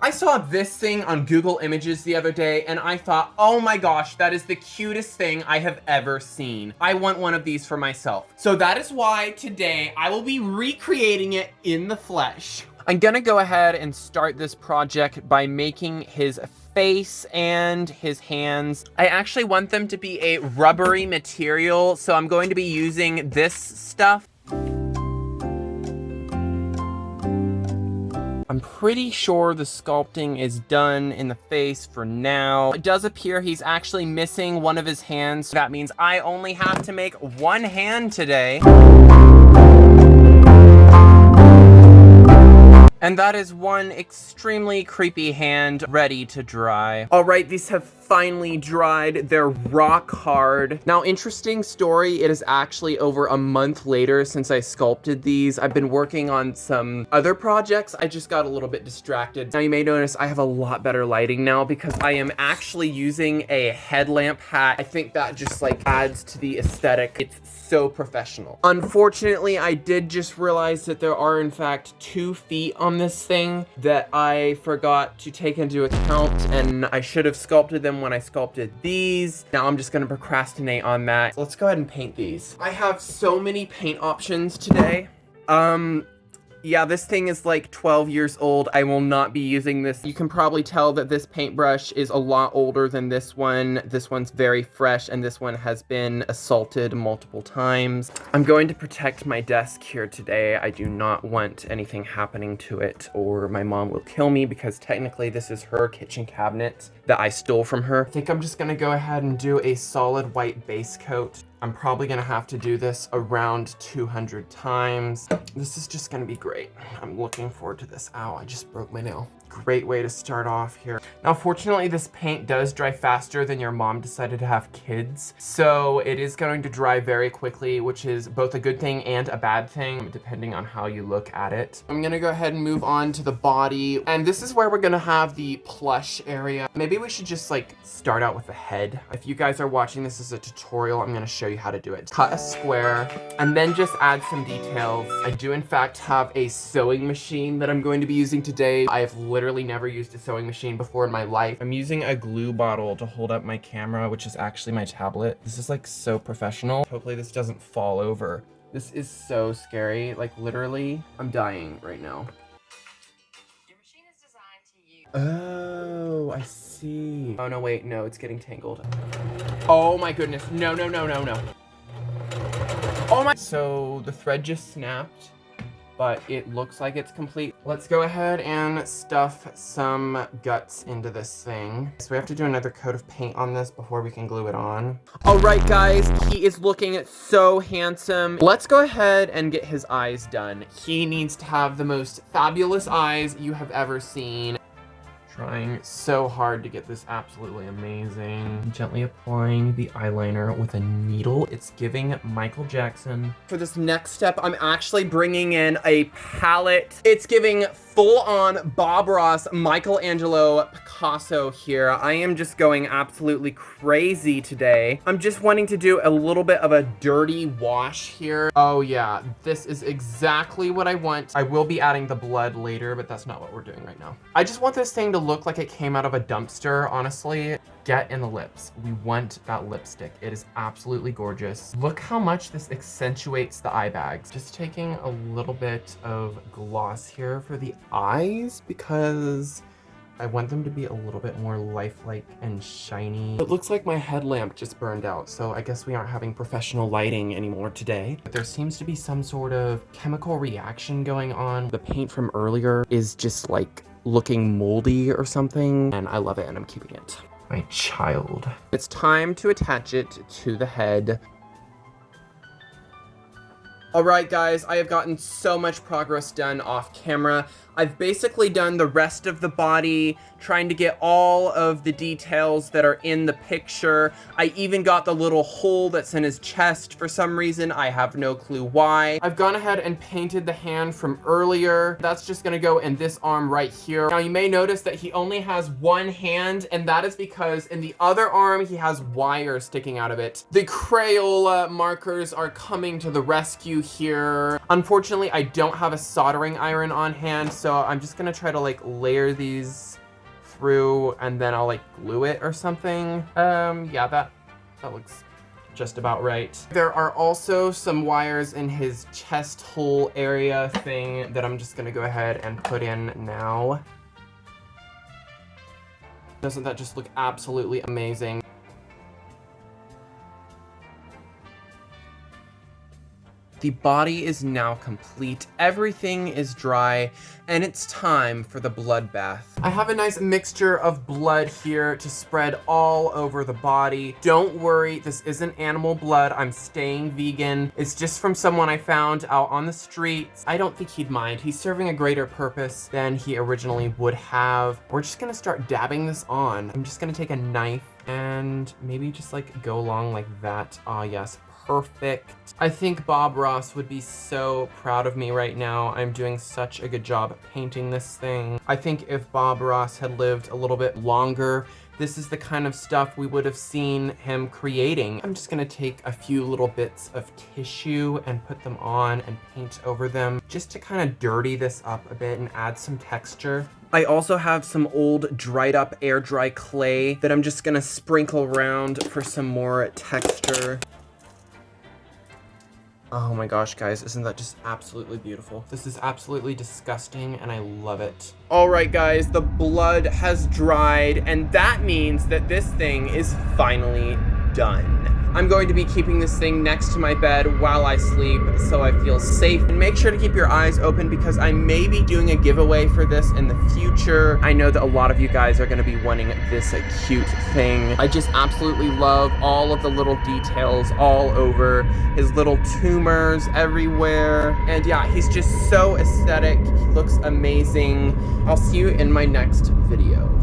I saw this thing on Google Images the other day and I thought, oh my gosh, that is the cutest thing I have ever seen. I want one of these for myself. So that is why today I will be recreating it in the flesh. I'm gonna go ahead and start this project by making his face and his hands. I actually want them to be a rubbery material, so I'm going to be using this stuff. I'm pretty sure the sculpting is done in the face for now. It does appear he's actually missing one of his hands. That means I only have to make one hand today. And that is one extremely creepy hand ready to dry. All right, these have finally dried. They're rock hard. Now, interesting story, it is actually over a month later since I sculpted these. I've been working on some other projects. I just got a little bit distracted. Now, you may notice I have a lot better lighting now because I am actually using a headlamp hat. I think that just like adds to the aesthetic. It's so professional. Unfortunately, I did just realize that there are in fact 2 feet on this thing that I forgot to take into account, and I should have sculpted them when I sculpted these. Now I'm just gonna procrastinate on that. Let's go ahead and paint these. I have so many paint options today. Yeah, this thing is like 12 years old. I will not be using this. You can probably tell that this paintbrush is a lot older than this one. This one's very fresh, and this one has been assaulted multiple times. I'm going to protect my desk here today. I do not want anything happening to it, or my mom will kill me because technically this is her kitchen cabinet that I stole from her. I think I'm just gonna go ahead and do a solid white base coat. I'm probably gonna have to do this around 200 times. This is just gonna be great. I'm looking forward to this. Ow, I just broke my nail. Great way to start off here. Now, fortunately, this paint does dry faster than your mom decided to have kids. So it is going to dry very quickly, which is both a good thing and a bad thing, depending on how you look at it. I'm gonna go ahead and move on to the body. And this is where we're gonna have the plush area. Maybe we should just like start out with the head. If you guys are watching this as a tutorial, I'm gonna show you how to do it. Cut a square and then just add some details. I do in fact have a sewing machine that I'm going to be using today. I have literally never used a sewing machine before in my life. I'm using a glue bottle to hold up my camera, which is actually my tablet. This is like so professional. Hopefully this doesn't fall over. This is so scary. Like literally, I'm dying right now. Your machine is designed to use. Oh, I see. Oh no, wait, no, it's getting tangled. Oh my goodness, no, no, no, no, no. Oh my, so the thread just snapped, but it looks like it's complete. Let's go ahead and stuff some guts into this thing. So we have to do another coat of paint on this before we can glue it on. All right, guys, he is looking so handsome. Let's go ahead and get his eyes done. He needs to have the most fabulous eyes you have ever seen. Trying so hard to get this absolutely amazing. Gently applying the eyeliner with a needle. It's giving Michael Jackson. For this next step, I'm actually bringing in a palette. It's giving full-on Bob Ross, Michelangelo, Picasso here. I am just going absolutely crazy today. I'm just wanting to do a little bit of a dirty wash here. Oh yeah, this is exactly what I want. I will be adding the blood later, but that's not what we're doing right now. I just want this thing to look like it came out of a dumpster, honestly. Get in the lips. We want that lipstick. It is absolutely gorgeous. Look how much this accentuates the eye bags. Just taking a little bit of gloss here for the eyes because I want them to be a little bit more lifelike and shiny. It looks like my headlamp just burned out, so I guess we aren't having professional lighting anymore today. But there seems to be some sort of chemical reaction going on. The paint from earlier is just like looking moldy or something, and I love it and I'm keeping it. My child. It's time to attach it to the head. All right, guys, I have gotten so much progress done off camera. I've basically done the rest of the body, trying to get all of the details that are in the picture. I even got the little hole that's in his chest for some reason. I have no clue why. I've gone ahead and painted the hand from earlier. That's just gonna go in this arm right here. Now, you may notice that he only has one hand, and that is because in the other arm, he has wire sticking out of it. The Crayola markers are coming to the rescue do here. Unfortunately, I don't have a soldering iron on hand, so I'm just gonna try to like layer these through and then I'll like glue it or something. Yeah, that looks just about right. There are also some wires in his chest hole area thing that I'm just gonna go ahead and put in now. Doesn't that just look absolutely amazing? The body is now complete, everything is dry, and it's time for the bloodbath. I have a nice mixture of blood here to spread all over the body. Don't worry, this isn't animal blood, I'm staying vegan. It's just from someone I found out on the streets. I don't think he'd mind. He's serving a greater purpose than he originally would have. We're just gonna start dabbing this on. I'm just gonna take a knife and maybe just like go along like that. Ah, yes. Perfect. I think Bob Ross would be so proud of me right now. I'm doing such a good job painting this thing. I think if Bob Ross had lived a little bit longer, this is the kind of stuff we would have seen him creating. I'm just gonna take a few little bits of tissue and put them on and paint over them just to kind of dirty this up a bit and add some texture. I also have some old dried up air dry clay that I'm just gonna sprinkle around for some more texture. Oh my gosh, guys, isn't that just absolutely beautiful? This is absolutely disgusting, and I love it. All right, guys, the blood has dried, and that means that this thing is finally done. I'm going to be keeping this thing next to my bed while I sleep so I feel safe. And make sure to keep your eyes open because I may be doing a giveaway for this in the future. I know that a lot of you guys are going to be wanting this cute thing. I just absolutely love all of the little details all over, his little tumors everywhere. And yeah, he's just so aesthetic. He looks amazing. I'll see you in my next video.